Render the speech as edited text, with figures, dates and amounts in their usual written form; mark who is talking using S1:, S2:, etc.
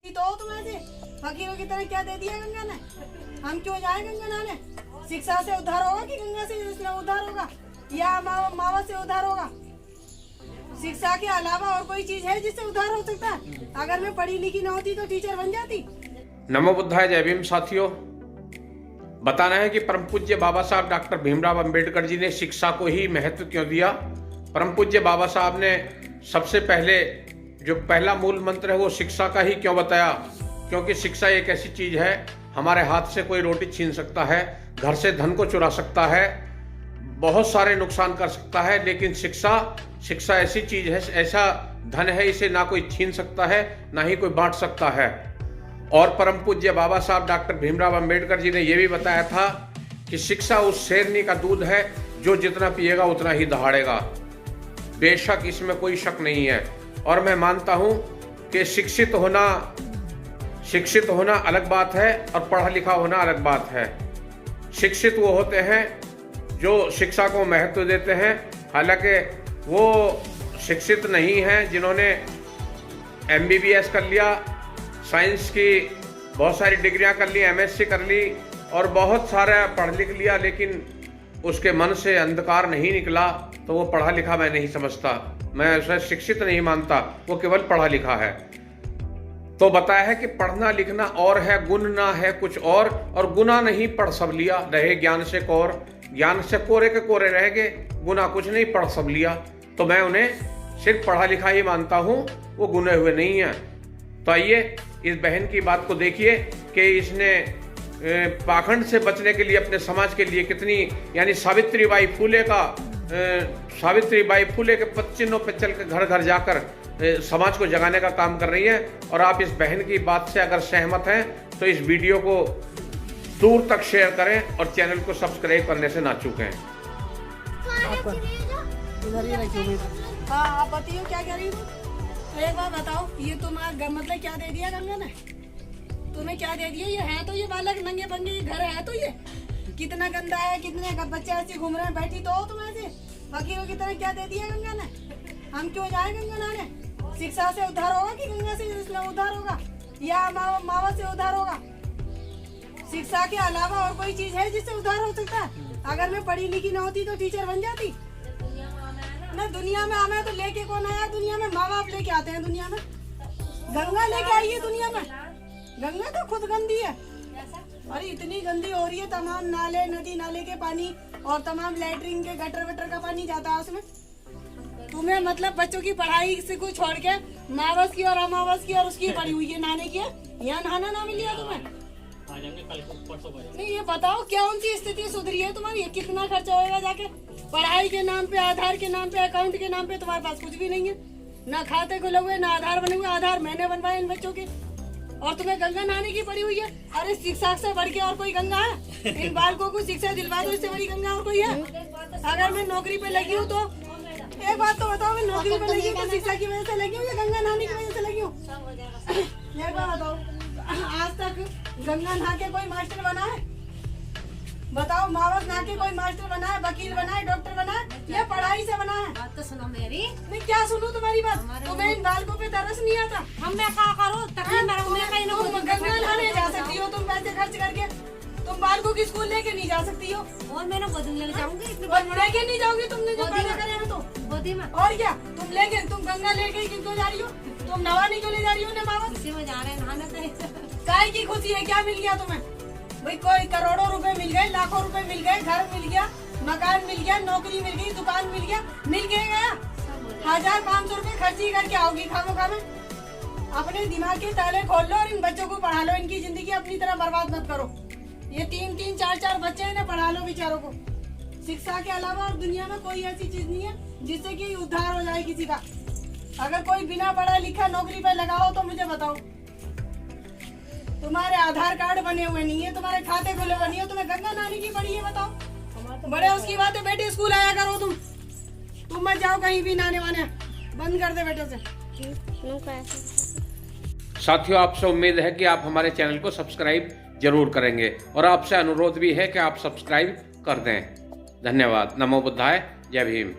S1: तो तुम्हें से फकीरों की तरह क्या दे दिया गंगा ने? हम क्यों जाए गंगा नहाने? शिक्षा से उद्धार होगा कि गंगा से उद्धार होगा या मावा से उद्धार होगा? शिक्षा के अलावा और कोई चीज है जिससे उद्धार हो सकता है? अगर मैं पढ़ी लिखी न होती तो टीचर बन जाती।
S2: नमो बुद्धाय, जय भीम। साथियों, बताना है कि परम पूज्य बाबा साहब डॉक्टर भीमराव अंबेडकर जी ने शिक्षा को ही महत्व क्यों दिया। परम पूज्य बाबा साहब ने सबसे पहले जो पहला मूल मंत्र है वो शिक्षा का ही क्यों बताया? क्योंकि शिक्षा एक ऐसी चीज है, हमारे हाथ से कोई रोटी छीन सकता है, घर से धन को चुरा सकता है, बहुत सारे नुकसान कर सकता है, लेकिन शिक्षा ऐसी चीज है, ऐसा धन है, इसे ना कोई छीन सकता है ना ही कोई बांट सकता है। और परम पूज्य बाबा साहब डॉक्टर भीमराव अंबेडकर जी ने यह भी बताया था कि शिक्षा उस शेरनी का दूध है जो जितना पिएगा उतना ही दहाड़ेगा। बेशक इसमें कोई शक नहीं है। और मैं मानता हूं कि शिक्षित होना अलग बात है और पढ़ा लिखा होना अलग बात है। शिक्षित वो होते हैं जो शिक्षा को महत्व देते हैं, हालांकि वो शिक्षित नहीं हैं जिन्होंने MBBS कर लिया, साइंस की बहुत सारी डिग्रियां कर ली, MSc कर ली और बहुत सारा पढ़ लिख लिया, लेकिन उसके मन से अंधकार नहीं निकला, तो वो पढ़ा लिखा मैं नहीं समझता, मैं उसे शिक्षित नहीं मानता, वो केवल पढ़ा लिखा है। तो बताया है कि पढ़ना लिखना और है, गुण ना है कुछ और गुना नहीं पढ़ सब लिया, रहे ज्ञान से कोर, ज्ञान से कोरे के कोरे रह गए, गुना कुछ नहीं पढ़ सब लिया। तो मैं उन्हें सिर्फ पढ़ा लिखा ही मानता हूं, वो गुने हुए नहीं है। तो आइए इस बहन की बात को देखिए कि इसने पाखंड से बचने के लिए अपने समाज के लिए कितनी, यानी सावित्रीबाई फूले के पच्चीनों पे चल के घर घर जाकर समाज को जगाने का काम कर रही है। और आप इस बहन की बात से अगर सहमत हैं तो इस वीडियो को दूर तक शेयर करें और चैनल को सब्सक्राइब करने से ना चूकें।
S1: हाँ, आप बताइए क्या कह रही हो? एक बार बताओ, ये तुम्हारा मतलब क्या दे दिया गंगा ने? तुम्हें क्या दे दिया? ये है तो ये बालक नंगे पंगे, ये घर है तो ये कितना गंदा है, कितने बच्चे ऐसे घूम रहे हैं, बैठी तो हो तुम ऐसे फकीरों की तरह। क्या दे दिया गंगा ने? हम क्यों जाए गंगा नहाने? शिक्षा से उद्धार होगा कि गंगा से उद्धार होगा या मावा से उद्धार होगा? शिक्षा के अलावा और कोई चीज है जिससे उद्धार हो सकता है? अगर मैं पढ़ी लिखी न होती तो टीचर बन जाती ना। दुनिया में हमें तो लेके कौन आया? दुनिया में माँ बाप लेके आते हैं। दुनिया में गंगा लेके आई है। दुनिया में गंगा तो खुद गंदी है। अरे इतनी गंदी हो रही है, तमाम नाले, नदी नाले के पानी और तमाम लैट्रिन के गटर वटर का पानी जाता है उसमें। तुम्हें मतलब बच्चों की पढ़ाई से कुछ छोड़ के मावस की और अमावस की और उसकी पड़ी हुई है, नहाने की है। यहाँ नहाना ना मिलिया तुम्हें? नहीं, ये बताओ क्या उनकी स्थिति सुधरी है तुम्हारी? कितना खर्चा होगा जाके पढ़ाई के नाम पे, आधार के नाम पे, अकाउंट के नाम पे? तुम्हारे पास कुछ भी नहीं है, ना खाते खुले हुए, ना आधार बने हुए। आधार मैंने बनवाए इन बच्चों के, और तुम्हें गंगा नहाने की पड़ी हुई है। अरे शिक्षा से बढ़ के और कोई गंगा है? इन बालकों को शिक्षा दिलवा दो, इससे बड़ी गंगा और कोई है? अगर मैं नौकरी पे लगी हूँ तो एक बात तो बताओ, मैं नौकरी पे लगी हूँ तो शिक्षा की वजह से लगी हूँ या गंगा नहाने की वजह से लगी हूँ? एक बात बताओ, आज तक गंगा नहा के कोई मास्टर बना है? बताओ, मावस नहा के कोई मास्टर बना है, वकील बना है, डॉक्टर बना है, या पढ़ाई से बना है?
S3: बात तो सुनो मेरी।
S1: मैं क्या सुनूं तुम्हारी बात? तुम्हें इन बालकों पे तरस नहीं आता?
S3: हम मैं क्या करूँ?
S1: तुम गंगा नहाने जा सकती हो, तुम पैसे खर्च करके, तुम बालकों की स्कूल लेके नहीं जा सकती हो।
S3: और मैं गोद में ले जाऊंगी,
S1: लेके नहीं जाओगी तुमने जो पैदा करे हैं तो
S3: गोदी में।
S1: और क्या तुम लेके, तुम गंगा लेके क्यों जा रही हो? तुम नवानी क्यों ले जा रही हो?
S3: इसी में जा रहे हैं नहाने पे।
S1: काय की खुशी है? क्या मिल गया तुम्हें भाई? कोई करोड़ों रुपए मिल गए, लाखों रुपए मिल गए, घर मिल गया, मकान मिल गया, नौकरी मिल गई, दुकान मिल गया, मिल गया। 1500 रुपए खर्ची करके आओगी खामोखा में? अपने दिमाग के ताले खोल लो और इन बच्चों को पढ़ा लो। इनकी जिंदगी अपनी तरह बर्बाद मत करो। ये 3-3, 4-4 बच्चे हैं, पढ़ा लो बेचारों को। शिक्षा के अलावा और दुनिया में कोई ऐसी चीज नहीं है जिससे कि उद्धार हो जाए किसी का। अगर कोई बिना पढ़ा लिखा नौकरी पे लगाओ तो मुझे बताओ, तुम्हारे आधार कार्ड बने हुए नहीं है, तुम्हारे खाते खुले हुए नहीं है, तुम्हें गंगा नहाने की पड़ी है? बताओ। बड़े उसकी बात है, बेटे स्कूल आया करो तुम मत जाओ कहीं भी नहाने वाने, बंद कर दे बेटे से।
S2: साथियों, आपसे उम्मीद है कि आप हमारे चैनल को सब्सक्राइब जरूर करेंगे और आपसे अनुरोध भी है कि आप सब्सक्राइब कर दें। धन्यवाद। नमो बुद्धाय, जय भीम।